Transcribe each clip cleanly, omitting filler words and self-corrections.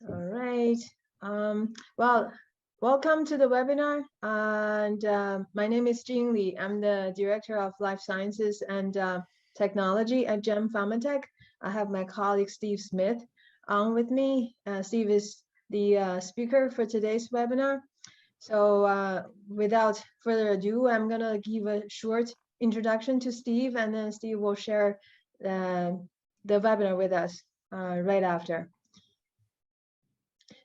All right. Well, welcome to the webinar. And my name is Zhiying. I'm the Director of Life Sciences and Technology at GEM Pharmatech. I have my colleague Steve Smith on with me. Steve is the speaker for today's webinar. So without further ado, I'm going to give a short introduction to Steve, and then Steve will share the webinar with us right after.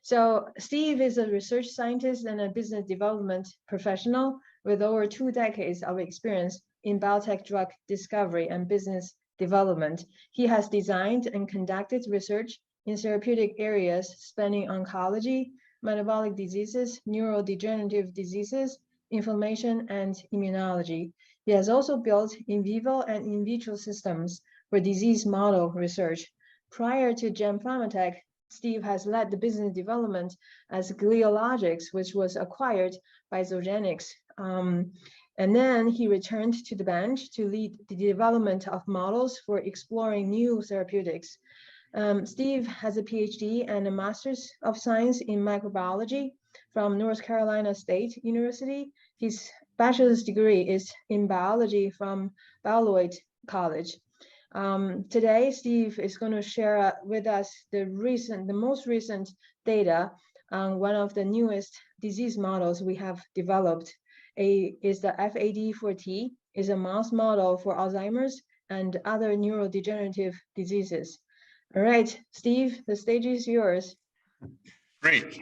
So Steve is a research scientist and a business development professional with over 2 decades of experience in biotech drug discovery and business development. He has designed and conducted research in therapeutic areas spanning oncology, metabolic diseases, neurodegenerative diseases, inflammation, and immunology. He has also built in vivo and in vitro systems for disease model research. Prior to GEM Pharmatech, Steve has led the business development as Gliologics, which was acquired by Zogenix. And then he returned to the bench to lead the development of models for exploring new therapeutics. Steve has a PhD and a Master's of Science in Microbiology from North Carolina State University. His bachelor's degree is in biology from Baylor College. Today, Steve is going to share with us the most recent data on one of the newest disease models we have developed. Is the FAD4T, is a mouse model for Alzheimer's and other neurodegenerative diseases. All right, Steve, the stage is yours. Great.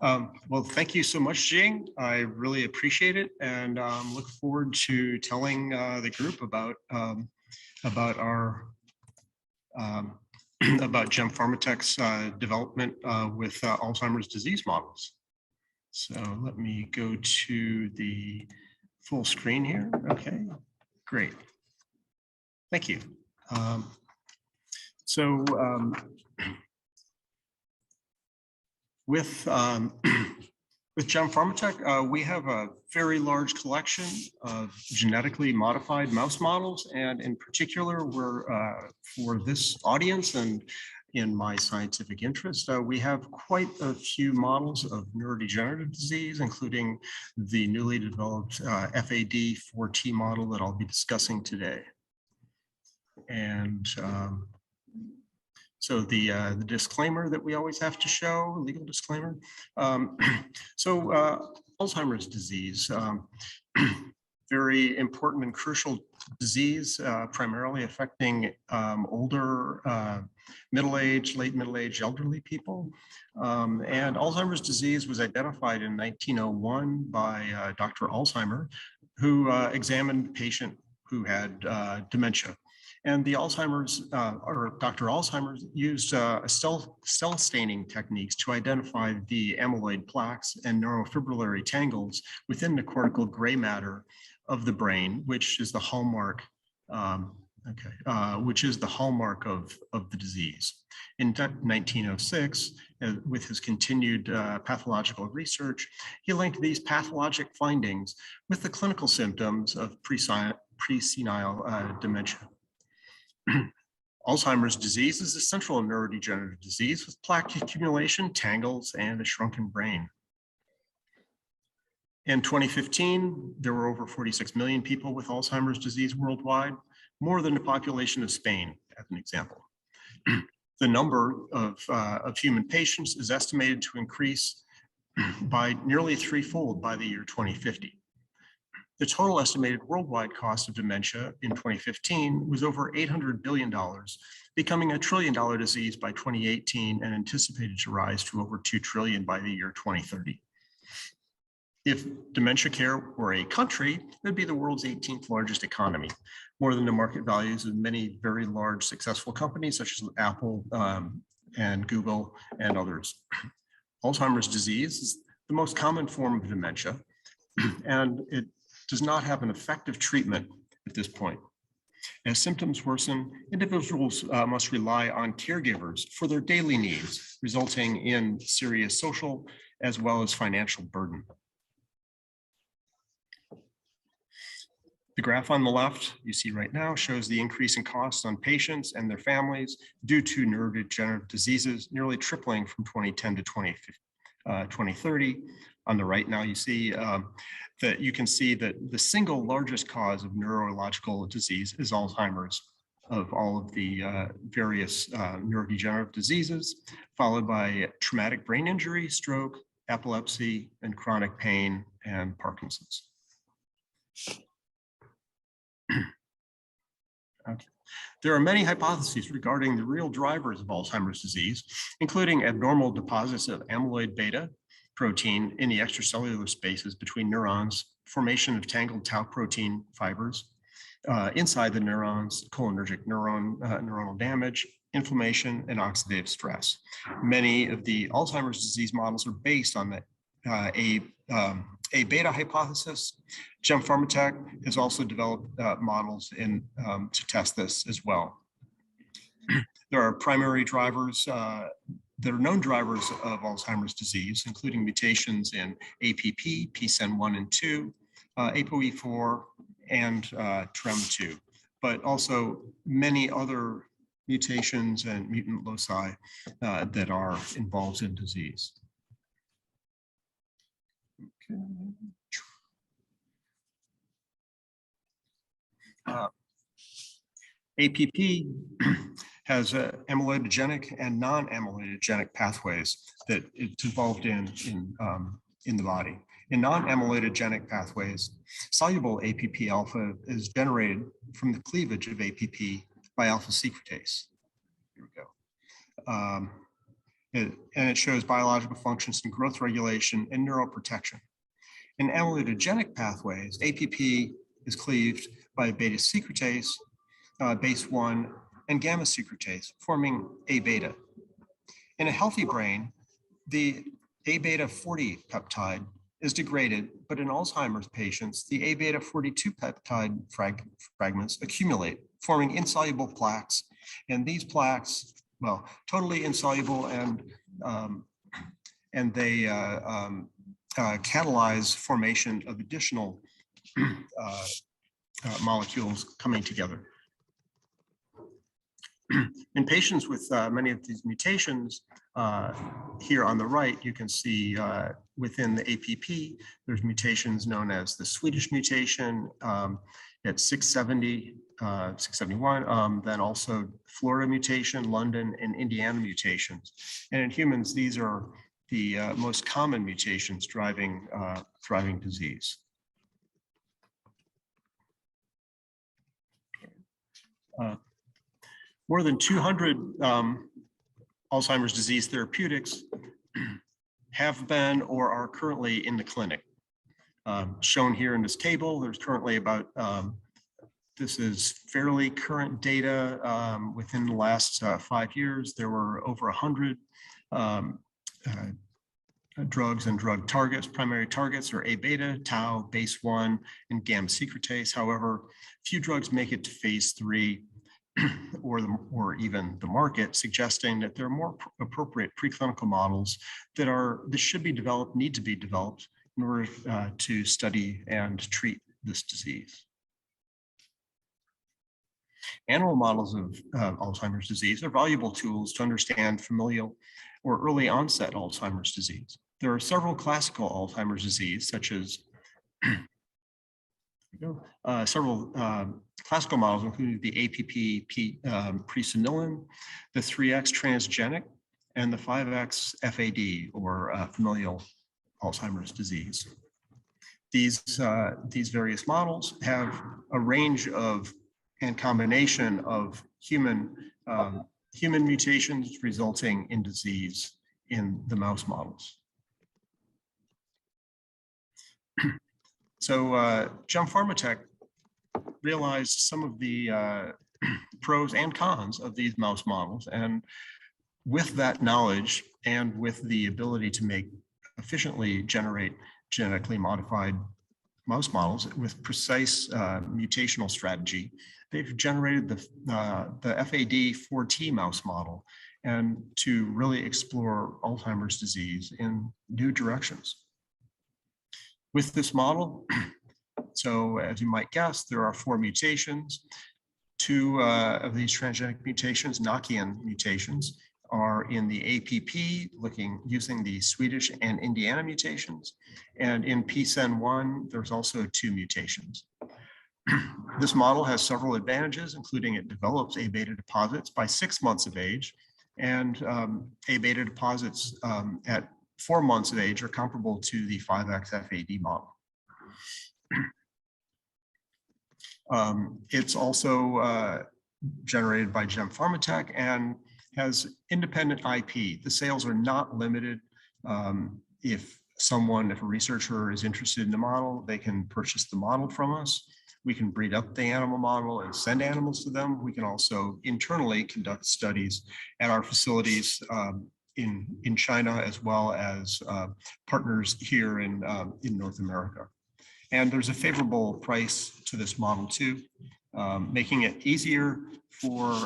Well, thank you so much, Zhiying. I really appreciate it, and look forward to telling the group about our about GEM Pharmatech's development with Alzheimer's disease models. So let me go to the full screen here. Okay, great. Thank you. With GEM Pharmatech, we have a very large collection of genetically modified mouse models, and in particular, we're for this audience and in my scientific interest, we have quite a few models of neurodegenerative disease, including the newly developed FAD4T model that I'll be discussing today. And so the disclaimer that we always have to show, legal disclaimer. Alzheimer's disease, very important and crucial disease, primarily affecting older, middle-aged, late middle-aged elderly people. And Alzheimer's disease was identified in 1901 by Dr. Alzheimer, who examined a patient who had dementia. And the Dr. Alzheimer used cell staining techniques to identify the amyloid plaques and neurofibrillary tangles within the cortical gray matter of the brain, which is the hallmark, of the disease. In 1906, with his continued pathological research, he linked these pathologic findings with the clinical symptoms of presenile dementia. Alzheimer's disease is a central neurodegenerative disease with plaque accumulation, tangles, and a shrunken brain. In 2015, there were over 46 million people with Alzheimer's disease worldwide, more than the population of Spain, as an example. The number of human patients is estimated to increase by nearly threefold by the year 2050. The total estimated worldwide cost of dementia in 2015 was over $800 billion, becoming a $1 trillion disease by 2018 and anticipated to rise to over $2 trillion by the year 2030. If dementia care were a country, it would be the world's 18th largest economy, more than the market values of many very large successful companies such as Apple and Google and others. Alzheimer's disease is the most common form of dementia, and it does not have an effective treatment at this point. As symptoms worsen, individuals must rely on caregivers for their daily needs, resulting in serious social as well as financial burden. The graph on the left you see right now shows the increase in costs on patients and their families due to neurodegenerative diseases, nearly tripling from 2010 to 2030. On the right now you see that you can see that the single largest cause of neurological disease is Alzheimer's, of all of the various neurodegenerative diseases, followed by traumatic brain injury, stroke, epilepsy, and chronic pain, and Parkinson's. Okay. There are many hypotheses regarding the real drivers of Alzheimer's disease, including abnormal deposits of amyloid beta protein in the extracellular spaces between neurons, formation of tangled tau protein fibers inside the neurons, cholinergic neuronal damage, inflammation, and oxidative stress. Many of the Alzheimer's disease models are based on the A beta hypothesis. Pharmatech has also developed models to test this as well. There are primary drivers that are known drivers of Alzheimer's disease, including mutations in APP, PSEN1 and 2, ApoE4, and TREM2, but also many other mutations and mutant loci that are involved in disease. Okay. APP has amyloidogenic and non-amyloidogenic pathways that it's involved in the body. In non-amyloidogenic pathways, soluble APP alpha is generated from the cleavage of APP by alpha secretase. Here we go. And it shows biological functions in growth regulation and neuroprotection. In amyloidogenic pathways, APP is cleaved by beta secretase, base 1, and gamma secretase, forming A beta. In a healthy brain, the A beta 40 peptide is degraded, but in Alzheimer's patients, the A beta 42 peptide fragments accumulate, forming insoluble plaques. And these plaques, well, totally insoluble, and they catalyze formation of additional molecules coming together. In patients with many of these mutations, here on the right, you can see within the APP, there's mutations known as the Swedish mutation at 670, 671, then also Florida mutation, London, and Indiana mutations. And in humans, these are the most common mutations driving disease. More than 200 Alzheimer's disease therapeutics have been or are currently in the clinic. Shown here in this table, there's currently about, this is fairly current data. Within the last 5 years, there were over 100 drugs and drug targets. Primary targets are A beta, tau, base 1, and gamma secretase. However, few drugs make it to phase 3 or even the market, suggesting that there are more appropriate preclinical models that should be developed, need to be developed in order to study and treat this disease. Animal models of Alzheimer's disease are valuable tools to understand familial or early onset Alzheimer's disease. There are several classical Alzheimer's disease, such as several classical models, including the APP presenilin, the 3X transgenic, and the 5X FAD, or familial Alzheimer's disease. These various models have a range of and combination of human mutations resulting in disease in the mouse models. So Pharmatech realized some of the pros and cons of these mouse models, and with that knowledge and with the ability to efficiently generate genetically modified mouse models with precise mutational strategy, they've generated the FAD4T mouse model, and to really explore Alzheimer's disease in new directions. With this model, So as you might guess, there are 4 mutations. 2 of these transgenic mutations, Knockian mutations, are in the APP, using the Swedish and Indiana mutations. And in PSEN1, there's also 2 mutations. This model has several advantages, including it develops A-beta deposits by 6 months of age, and A-beta deposits at 4 months of age are comparable to the 5X FAD model. It's also generated by Gem Pharmatech and has independent IP. The sales are not limited. If a researcher is interested in the model, they can purchase the model from us. We can breed up the animal model and send animals to them. We can also internally conduct studies at our facilities in China, as well as partners here in North America. And there's a favorable price to this model too, making it easier for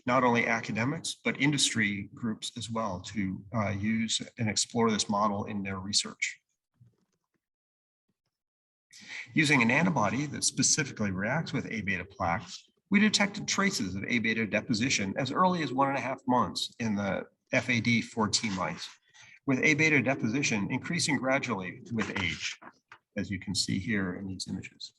not only academics, but industry groups as well to use and explore this model in their research. Using an antibody that specifically reacts with A-beta plaques, we detected traces of A-beta deposition as early as 1.5 months in the FAD4T mice, with A-beta deposition increasing gradually with age, as you can see here in these images.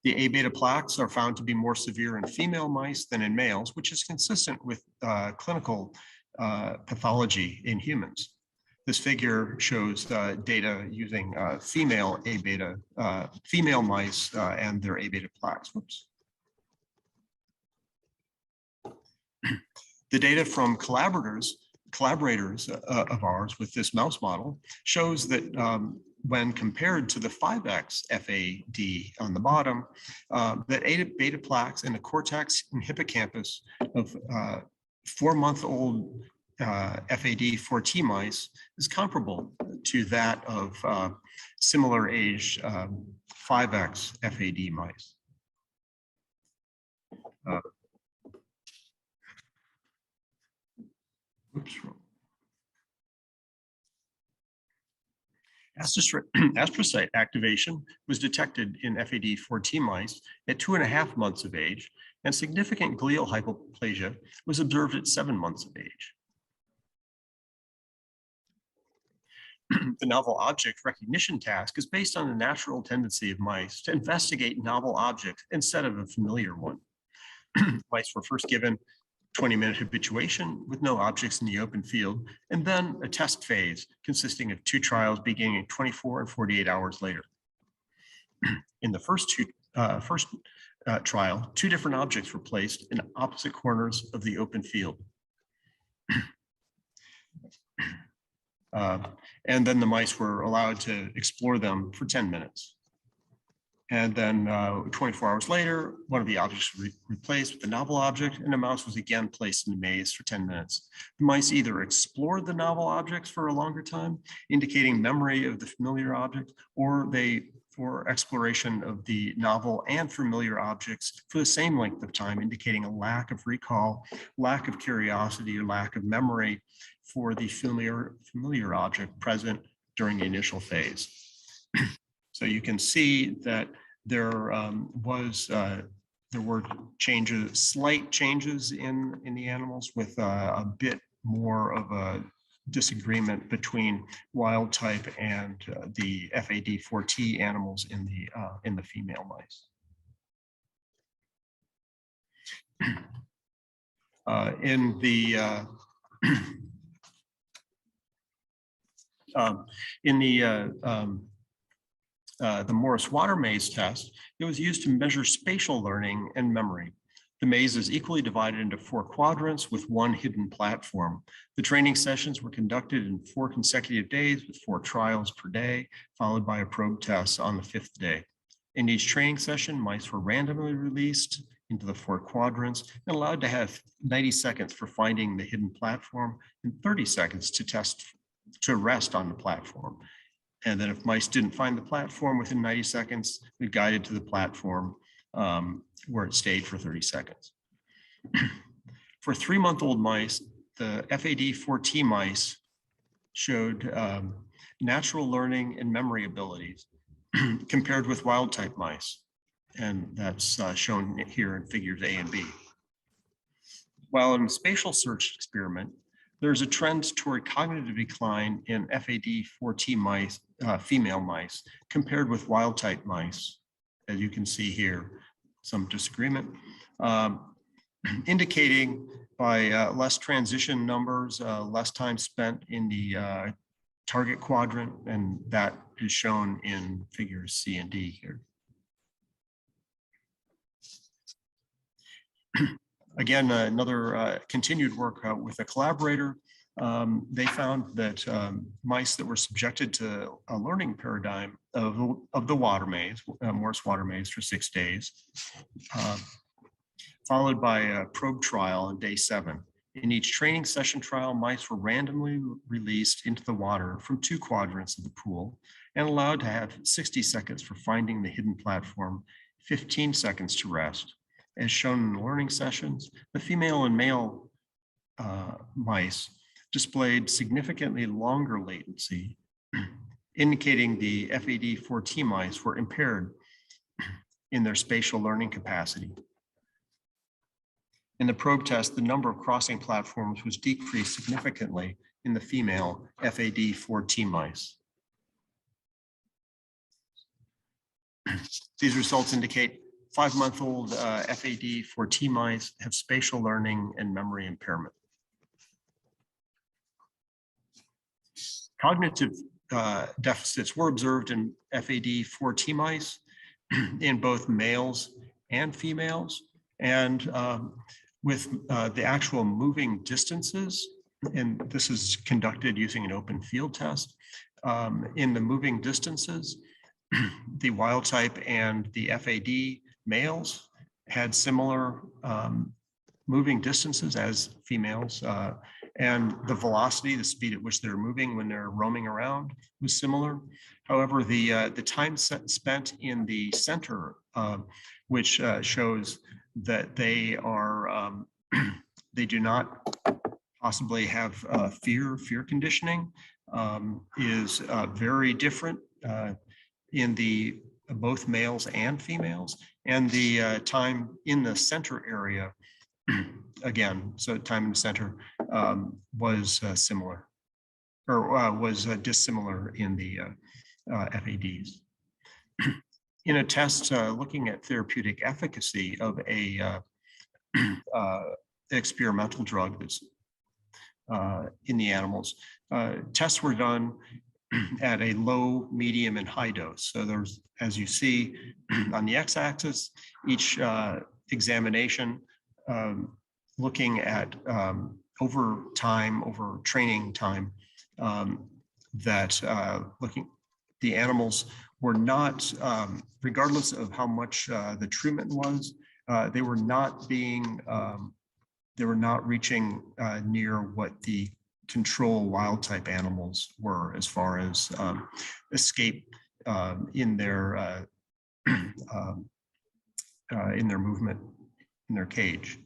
The A-beta plaques are found to be more severe in female mice than in males, which is consistent with clinical pathology in humans. This figure shows data using female mice and their A-beta plaques. Whoops. The data from collaborators of ours with this mouse model shows that when compared to the 5X FAD on the bottom, that A-beta plaques in the cortex and hippocampus of 4-month-old FAD4T mice is comparable to that of similar age 5X FAD mice. Oops. Astrocyte activation was detected in FAD4T mice at 2.5 months of age, and significant glial hypoplasia was observed at 7 months of age. The novel object recognition task is based on the natural tendency of mice to investigate novel objects instead of a familiar one. Mice were first given 20-minute habituation with no objects in the open field, and then a test phase consisting of 2 trials beginning 24 and 48 hours later. In the first trial, 2 different objects were placed in opposite corners of the open field. And then the mice were allowed to explore them for 10 minutes. And then 24 hours later, one of the objects was replaced with a novel object, and a mouse was again placed in the maze for 10 minutes. The mice either explored the novel objects for a longer time, indicating memory of the familiar object, or exploration of the novel and familiar objects for the same length of time, indicating a lack of recall, lack of curiosity, or lack of memory for the familiar object present during the initial phase. So you can see that there were changes, slight changes in the animals, with a bit more of a disagreement between wild type and the FAD4T animals in the female mice. The Morris-Water maze test, it was used to measure spatial learning and memory. The maze is equally divided into 4 quadrants with 1 hidden platform. The training sessions were conducted in 4 consecutive days with 4 trials per day, followed by a probe test on the 5th day. In each training session, mice were randomly released into the 4 quadrants and allowed to have 90 seconds for finding the hidden platform and 30 seconds to rest on the platform. And then if mice didn't find the platform within 90 seconds, we guided to the platform where it stayed for 30 seconds. For 3-month-old mice, the FAD4T mice showed natural learning and memory abilities. compared with wild type mice. And that's shown here in figures A and B. While in the spatial search experiment, there's a trend toward cognitive decline in FAD4T mice, female mice, compared with wild type mice. As you can see here, some disagreement, indicating by less transition numbers, less time spent in the target quadrant, and that is shown in figures C and D here. Again, another continued work with a collaborator. They found that mice that were subjected to a learning paradigm of the water maze, Morse water maze for 6 days, followed by a probe trial on day 7. In each training session trial, mice were randomly released into the water from 2 quadrants of the pool and allowed to have 60 seconds for finding the hidden platform, 15 seconds to rest. As shown in the learning sessions, the female and male mice displayed significantly longer latency, indicating the FAD4T mice were impaired in their spatial learning capacity. In the probe test, the number of crossing platforms was decreased significantly in the female FAD4T mice. These results indicate 5-month-old FAD4T mice have spatial learning and memory impairment. Cognitive deficits were observed in FAD4T mice in both males and females, and with the actual moving distances, and this is conducted using an open field test. In the moving distances, the wild type and the FAD males had similar moving distances as females, and the velocity, the speed at which they're moving when they're roaming around, was similar. However, the time spent in the center, which shows that they are they do not possibly have fear conditioning, is very different in the both males and females, and the time in the center area, again, so time in the center was similar, or was dissimilar in the FADs. In a test looking at therapeutic efficacy of a experimental drug that's in the animals, tests were done at a low, medium, and high dose. So there's, as you see on the x-axis, each examination looking at over time, over training time, that the animals were not, regardless of how much the treatment was, they were not reaching near what the control wild type animals were as far as escape in their movement in their cage.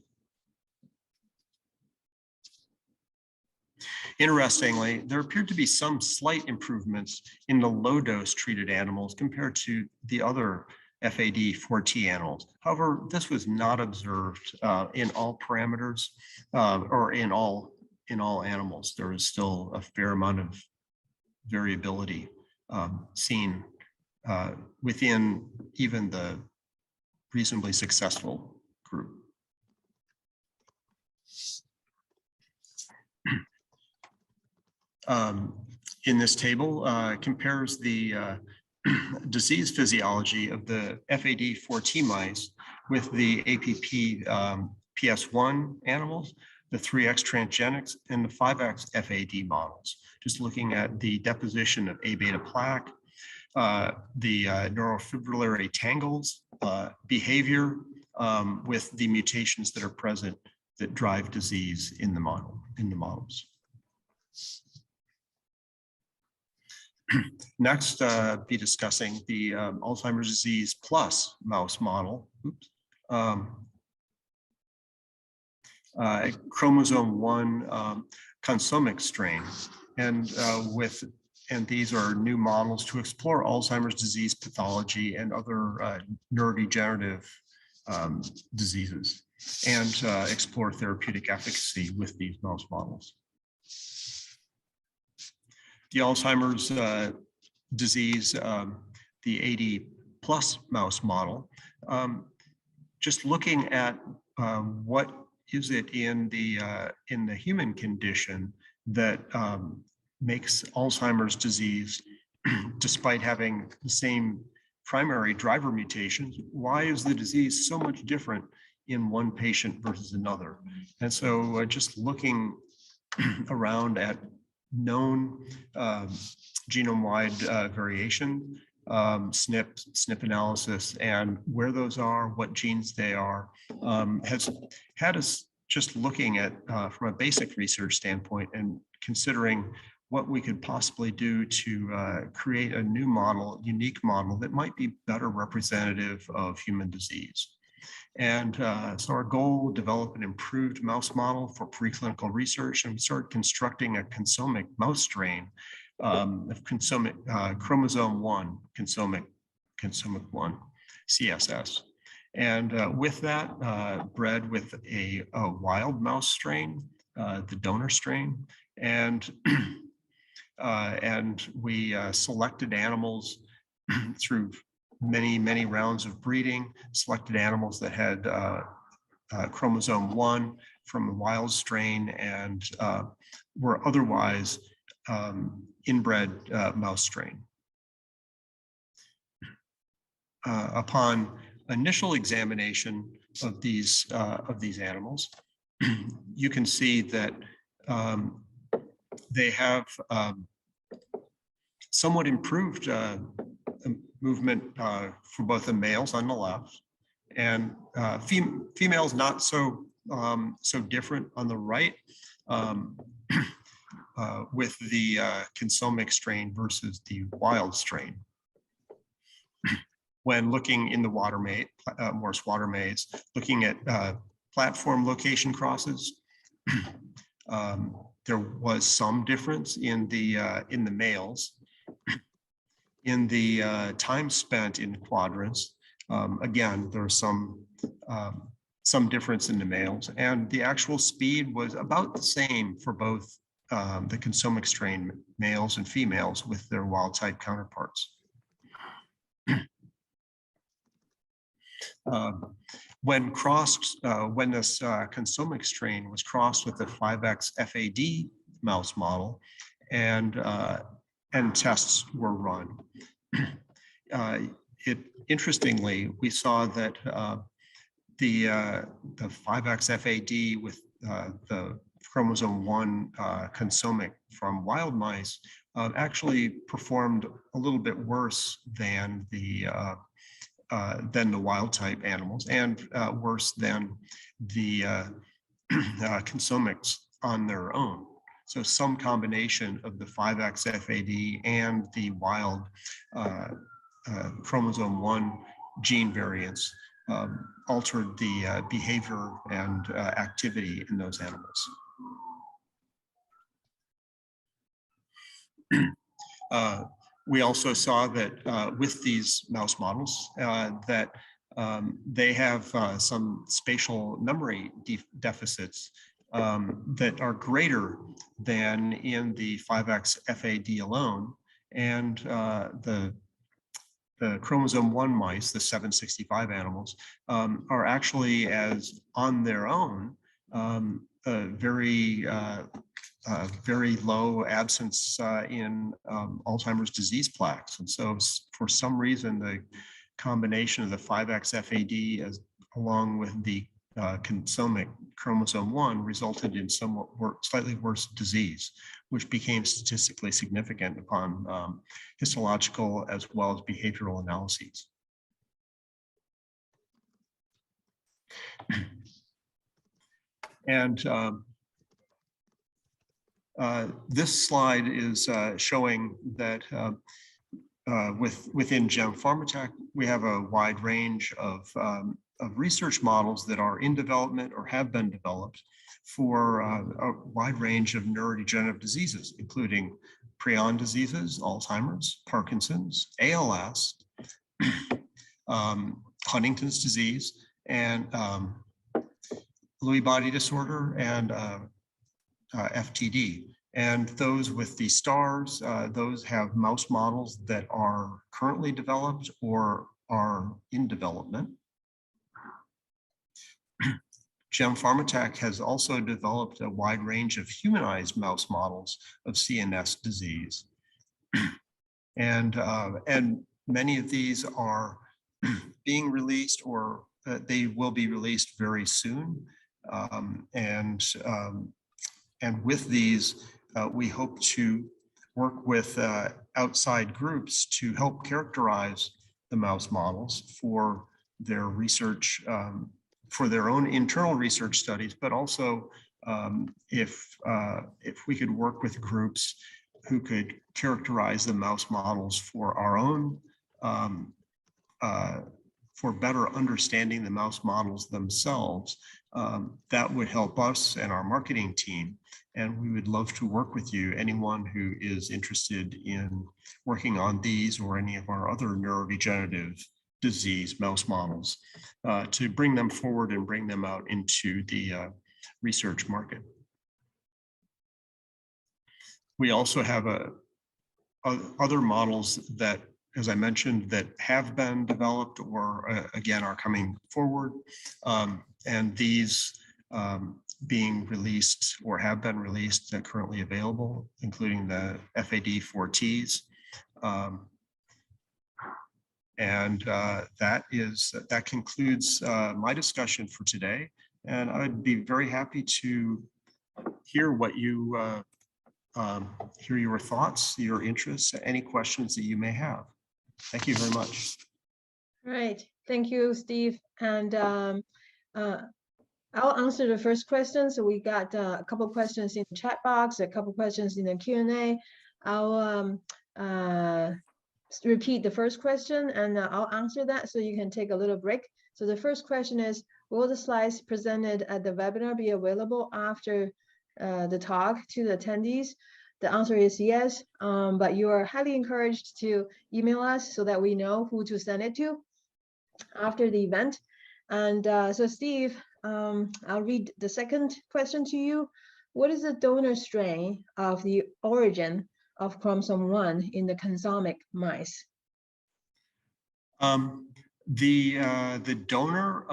Interestingly, there appeared to be some slight improvements in the low dose treated animals compared to the other FAD4T animals. However, this was not observed in all parameters or in all animals. There is still a fair amount of variability seen within even the reasonably successful group. In this table compares the disease physiology of the FAD4T mice with the APP PS1 animals, the 3X transgenics, and the 5X FAD models, just looking at the deposition of A-beta plaque, the neurofibrillary tangles, behavior with the mutations that are present that drive disease in the models. Next, be discussing the Alzheimer's disease plus mouse model. Chromosome 1 consomic strain, and with and these are new models to explore Alzheimer's disease pathology and other neurodegenerative diseases, and explore therapeutic efficacy with these mouse models. The Alzheimer's disease, the 80+ mouse model, just looking at what is it in the human condition that makes Alzheimer's disease, despite having the same primary driver mutations, why is the disease so much different in one patient versus another? And so just looking around at known genome-wide variation, SNP analysis, and where those are, what genes they are, has had us just looking at, from a basic research standpoint, and considering what we could possibly do to create a new model, unique model that might be better representative of human disease. And so our goal, develop an improved mouse model for preclinical research, and we started constructing a consomic mouse strain of consomic chromosome 1, consomic 1, CSS. And with that, bred with a wild mouse strain, the donor strain, and we selected animals through many rounds of breeding, selected animals that had chromosome 1 from a wild strain and were otherwise inbred mouse strain. Upon initial examination of these animals, you can see that they have somewhat improved movement for both the males on the left and females not so different on the right, with the consomic strain versus the wild strain. When looking in the Morse water maze, looking at platform location crosses, there was some difference in the males. In the time spent in quadrants, again, there was some difference in the males, and the actual speed was about the same for both the consomic strain males and females with their wild type counterparts. When this consomic strain was crossed with the 5X FAD mouse model, and tests were run, interestingly, we saw that the 5X FAD with the chromosome 1 consomic from wild mice actually performed a little bit worse than the wild type animals, and worse than the consomics on their own. So some combination of the 5X FAD and the wild chromosome 1 gene variants altered the behavior and activity in those animals. We also saw that with these mouse models that they have some spatial memory deficits that are greater than in the 5X FAD alone, and the chromosome 1 mice, the 765 animals, are actually, as on their own, very low absence in Alzheimer's disease plaques. And so for some reason, the combination of the 5X FAD along with the consomic chromosome 1 resulted in somewhat slightly worse disease, which became statistically significant upon histological as well as behavioral analyses. And this slide is showing that within GEM Pharmatech, we have a wide range of research models that are in development or have been developed for a wide range of neurodegenerative diseases, including prion diseases, Alzheimer's, Parkinson's, ALS, Huntington's disease, and Lewy body disorder, and FTD. And those with the stars, those have mouse models that are currently developed or are in development. GEM Pharmatech has also developed a wide range of humanized mouse models of CNS disease. And many of these are being released, or they will be released very soon. And with these, we hope to work with outside groups to help characterize the mouse models for their research, for their own internal research studies, but also if we could work with groups who could characterize the mouse models for our own, for better understanding the mouse models themselves, that would help us and our marketing team. And we would love to work with you, anyone who is interested in working on these or any of our other neurodegenerative disease mouse models, to bring them forward and bring them out into the research market. We also have other models that, as I mentioned, that have been developed or again are coming forward, and these being released or have been released and currently available, including the FAD4Ts. That concludes my discussion for today. And I'd be very happy to hear what you, hear your thoughts, your interests, any questions that you may have. Thank you very much. All right, thank you, Steve. And I'll answer the first question. So we got a couple questions in the chat box, a couple questions in the Q&A. I'll repeat the first question and I'll answer that so you can take a little break. So the first question is, will the slides presented at the webinar be available after the talk to the attendees? The answer is yes, but you are highly encouraged to email us so that we know who to send it to after the event. And so Steve, I'll read the second question to you. What is the donor strain of the origin of chromosome 1 in the consomic mice? The donor,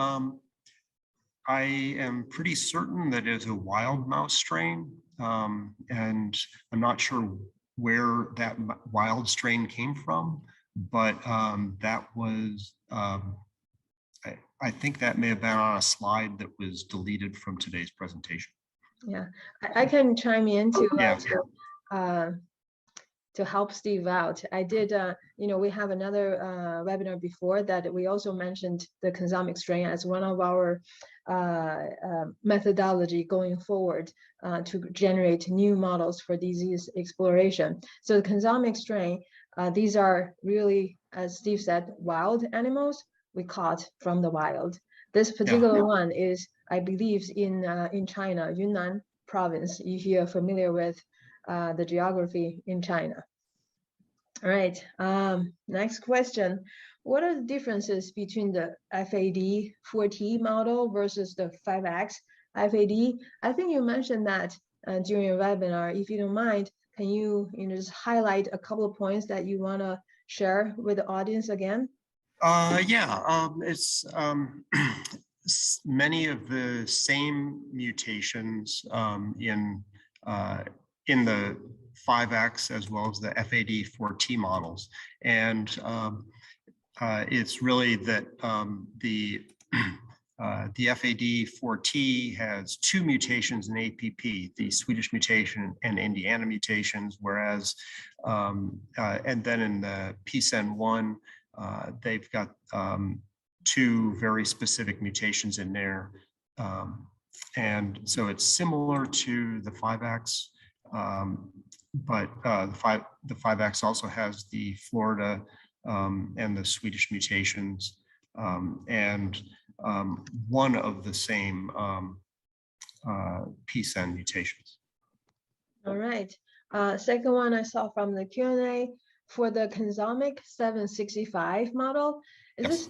I am pretty certain that it's a wild mouse strain, and I'm not sure where that wild strain came from, but that was, I think that may have been on a slide that was deleted from today's presentation. Yeah, I can chime in Yeah. To help Steve out. I did, we have another webinar before that we also mentioned the consomic strain as one of our methodology going forward to generate new models for disease exploration. So the consomic strain, these are really, as Steve said, wild animals we caught from the wild. This particular one is, I believe, in China, Yunnan province, if you're familiar with the geography in China. All right, next question. What are the differences between the FAD4T model versus the 5X FAD? I think you mentioned that during your webinar. If you don't mind, can you, just highlight a couple of points that you want to share with the audience again? It's many of the same mutations in the 5X as well as the FAD4T models. And it's really that the FAD4T has 2 mutations in APP, the Swedish mutation and Indiana mutations, whereas, and then in the PSEN1, they've got 2 very specific mutations in there. And so it's similar to the 5X, but the 5X also has the Florida and the Swedish mutations, and one of the same PSEN mutations. All right. Second one I saw from the Q&A for the Consomic 765 model. It is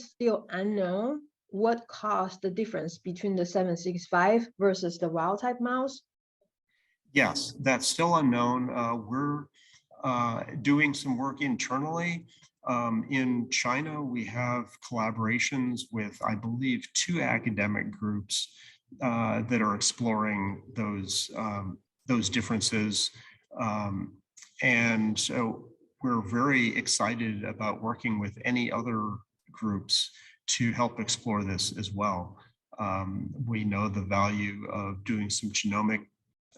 still unknown what caused the difference between the 765 versus the wild type mouse. Yes, that's still unknown. We're doing some work internally. In China, we have collaborations with, I believe, 2 academic groups that are exploring those differences. And so we're very excited about working with any other groups to help explore this as well. We know the value of doing some genomic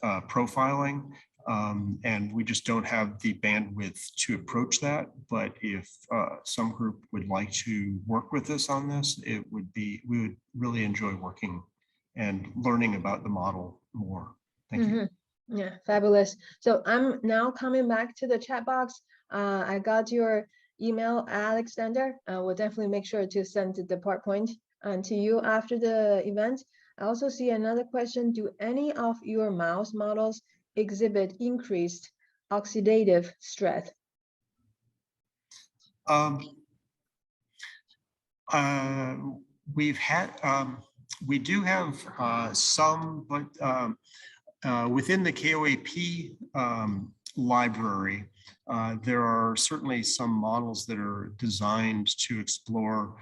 profiling, and we just don't have the bandwidth to approach that. But if some group would like to work with us on this, we would really enjoy working and learning about the model more. Thank you. Yeah, fabulous. So I'm now coming back to the chat box. I got your email, Alexander. We'll definitely make sure to send the PowerPoint to you after the event. I also see another question. Do any of your mouse models exhibit increased oxidative stress? We do have some, but within the KOAP library, there are certainly some models that are designed to explore,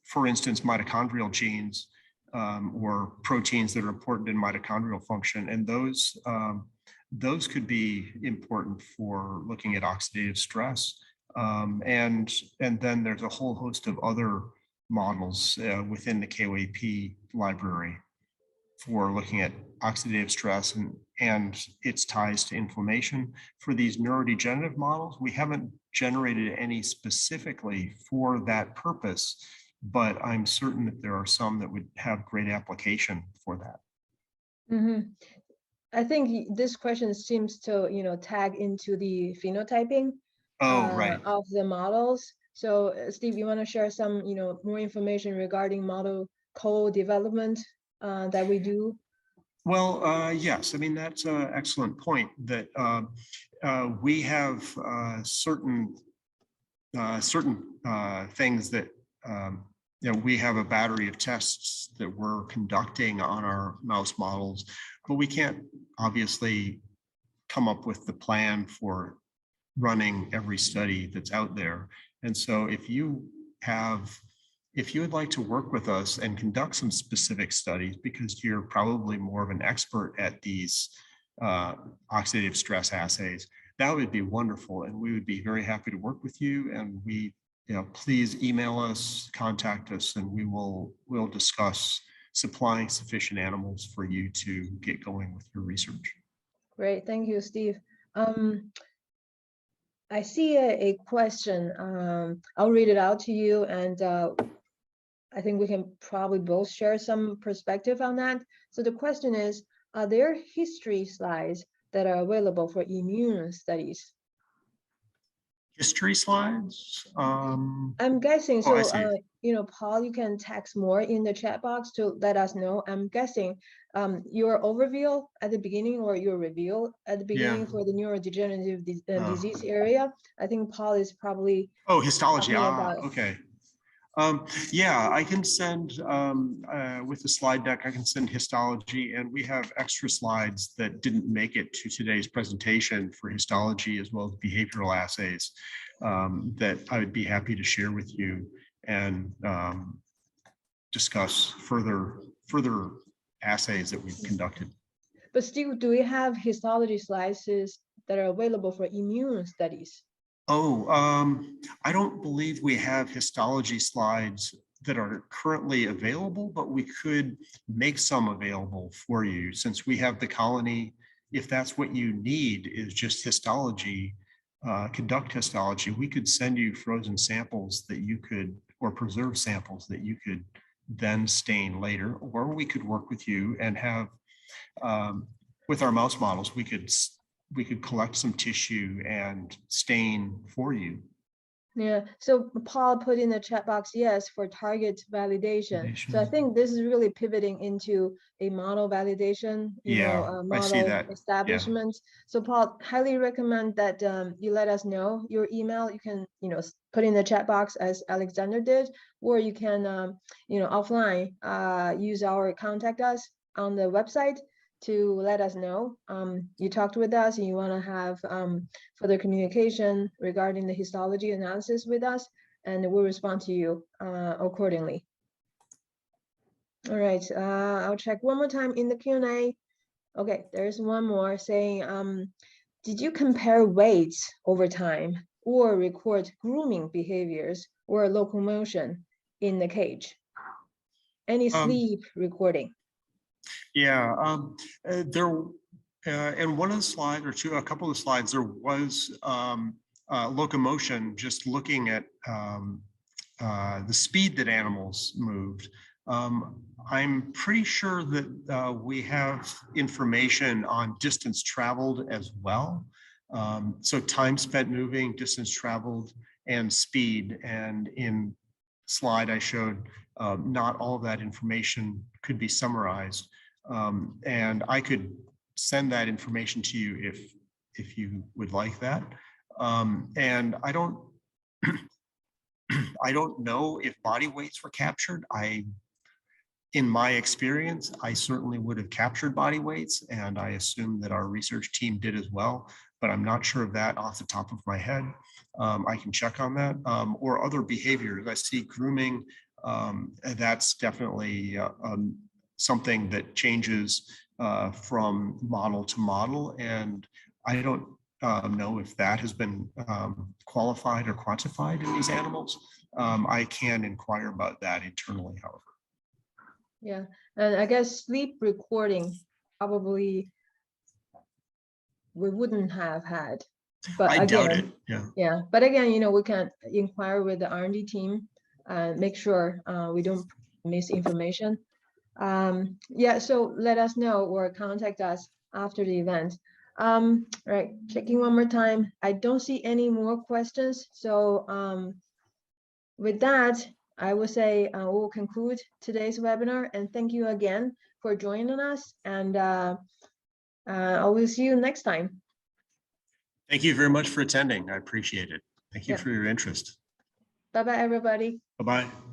for instance, mitochondrial genes or proteins that are important in mitochondrial function, and those could be important for looking at oxidative stress. And then there's a whole host of other models within the KOAP library for looking at oxidative stress and its ties to inflammation. For these neurodegenerative models, we haven't generated any specifically for that purpose, but I'm certain that there are some that would have great application for that. I think this question seems to, tag into the phenotyping of the models. So Steve, you want to share some, more information regarding model co-development that we do? Well, yes, I mean, that's an excellent point that we have certain things that, we have a battery of tests that we're conducting on our mouse models, but we can't obviously come up with the plan for running every study that's out there. And so if you would like to work with us and conduct some specific studies, because you're probably more of an expert at these oxidative stress assays, that would be wonderful. And we would be very happy to work with you. And please email us, contact us, and we'll discuss supplying sufficient animals for you to get going with your research. Great, thank you, Steve. I see a question. I'll read it out to you, and I think we can probably both share some perspective on that. So the question is, are there history slides that are available for immune studies? History slides? I'm guessing, so, Paul, you can text more in the chat box to let us know. I'm guessing your overview at the beginning or your review at the beginning for the neurodegenerative disease area, I think Paul is probably— Oh, histology, okay. Yeah, I can send, with the slide deck, I can send histology, and we have extra slides that didn't make it to today's presentation for histology as well as behavioral assays that I would be happy to share with you and discuss further assays that we've conducted. But still, do we have histology slides that are available for immune studies? I don't believe we have histology slides that are currently available, but we could make some available for you since we have the colony. If that's what you need is just histology, conduct histology, we could send you frozen samples that you could, or preserved samples that you could then stain later, or we could work with you and have, with our mouse models, we could collect some tissue and stain for you. Yeah, so Paul put in the chat box, yes, for target validation. So I think this is really pivoting into a model validation, Yeah, I see model that. Yeah. establishment. So Paul, highly recommend that you let us know your email. You can, put in the chat box as Alexander did, or you can, offline, use our contact us on the website to let us know you talked with us and you want to have further communication regarding the histology analysis with us, and we'll respond to you accordingly. All right, I'll check one more time in the Q&A. Okay, there's one more saying, did you compare weights over time or record grooming behaviors or locomotion in the cage? Any sleep recording? Yeah, there, in one of the slides or a couple of slides, there was locomotion, just looking at the speed that animals moved. I'm pretty sure that we have information on distance traveled as well. So time spent moving, distance traveled, and speed. And in slide I showed, not all of that information could be summarized. And I could send that information to you if you would like that. And I don't know if body weights were captured. In my experience, I certainly would have captured body weights, and I assume that our research team did as well, but I'm not sure of that off the top of my head. I can check on that, or other behaviors. I see grooming, that's definitely something that changes from model to model, and I don't know if that has been qualified or quantified in these animals. I can inquire about that internally, however. Yeah, and I guess sleep recording probably we wouldn't have had, but I doubt it. again, yeah, but again, we can inquire with the R&D team and make sure we don't miss information. Yeah, so let us know or contact us after the event. Right, checking one more time. I don't see any more questions, so with that, I will say we'll conclude today's webinar, and thank you again for joining us, and I will see you next time. Thank you very much for attending. I appreciate it. Thank you for your interest. Bye-bye, everybody. Bye-bye.